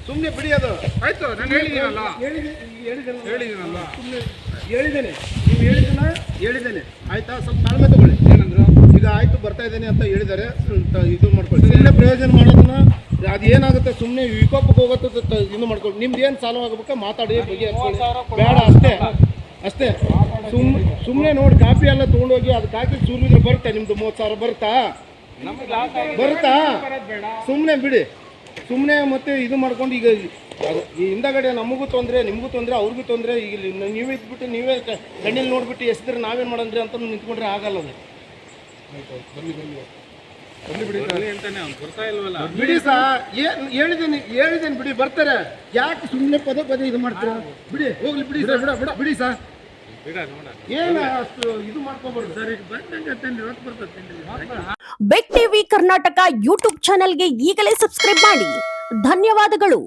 ಸುಮ್ಮನೆ ಬಿಡಿ ಅದು ಆಯ್ತು, ನಾನು ಹೇಳಿದ್ದೀನಲ್ಲ. ಸುಮ್ಮನೆ ಹೇಳಿದ್ದೇನೆ, ನೀವು ಹೇಳಿದ್ದೇನೆ ಆಯ್ತಾ. ಸ್ವಲ್ಪ ತಾಳ್ಮೆ ತಗೊಳ್ಳಿ. ಏನಂದ್ರು? ಈಗ ಆಯ್ತು ಬರ್ತಾ ಇದ್ದೇನೆ ಅಂತ ಹೇಳಿದ್ದಾರೆ, ಇದು ಮಾಡ್ಕೊಳ್ಳಿ. ಸುಮ್ಮನೆ ಪ್ರಯೋಜನ ಮಾಡೋದನ್ನ ಅದು ಏನಾಗುತ್ತೆ, ಸುಮ್ಮನೆ ವಿಕೋಪಕ್ಕೆ ಹೋಗುತ್ತೆ ಇದು ಮಾಡ್ಕೊಳ್ಳಿ. ನಿಮ್ದು ಏನು ಸಾಲ್ವ್ ಆಗಬೇಕು ಮಾತಾಡಿ, ಬಗ್ಗೆ ಬೇಡ ಅಷ್ಟೇ. ಸುಮ್ಮನೆ ನೋಡಿ ಕಾಪಿ ಎಲ್ಲ ತೊಗೊಂಡೋಗಿ ಅದಕ್ಕೆ ಹಾಕಿ ಸುರಿದ್ರೆ ಬರುತ್ತೆ. ನಿಮ್ದು 30,000 ಬರುತ್ತಾ? ಸುಮ್ಮನೆ ಬಿಡಿ. ಸುಮ್ಮನೆ ಮತ್ತೆ ಇದು ಮಾಡ್ಕೊಂಡು ಈಗ ಈ ಹಿಂದಗಡೆ ನಮಗೂ ತೊಂದರೆ, ನಿಮಗೂ ತೊಂದರೆ, ಅವ್ರಿಗೂ ತೊಂದರೆ. ಈಗ ನೀವೇ ಇದ್ಬಿಟ್ಟು ನೀವೇ ಕಣ್ಣಲ್ಲಿ ನೋಡ್ಬಿಟ್ಟು ಎಸಿದ್ರೆ ನಾವೇನು ಮಾಡಂದ್ರಿ ಅಂತ ನಿಂತ್ಕೊಂಡ್ರೆ ಆಗಲ್ಲ ಅದು. ಬಿಡಿ ಸಾ, ಹೇಳಿದ್ದೇನೆ ಬಿಡಿ, ಬರ್ತಾರೆ. ಯಾಕೆ ಸುಮ್ಮನೆ ಪದೇ ಇದು ಮಾಡ್ತೀರಾ? ಬಿಡಿ, ಹೋಗ್ಲಿ ಬಿಡಿ ಸರ್, ಬಿಡಿ ಸಾ. ಏನು ಅಷ್ಟು ಇದು ಮಾಡ್ಕೋಬಾರ್ದು ಸರ್. ಈಗ ಬೆಕ್ ಟಿವಿ ಕರ್ನಾಟಕ ಯೂಟ್ಯೂಬ್ ಚಾನೆಲ್ಗೆ ಈಗಲೇ ಸಬ್ಸ್ಕ್ರೈಬ್ ಮಾಡಿ. ಧನ್ಯವಾದಗಳು.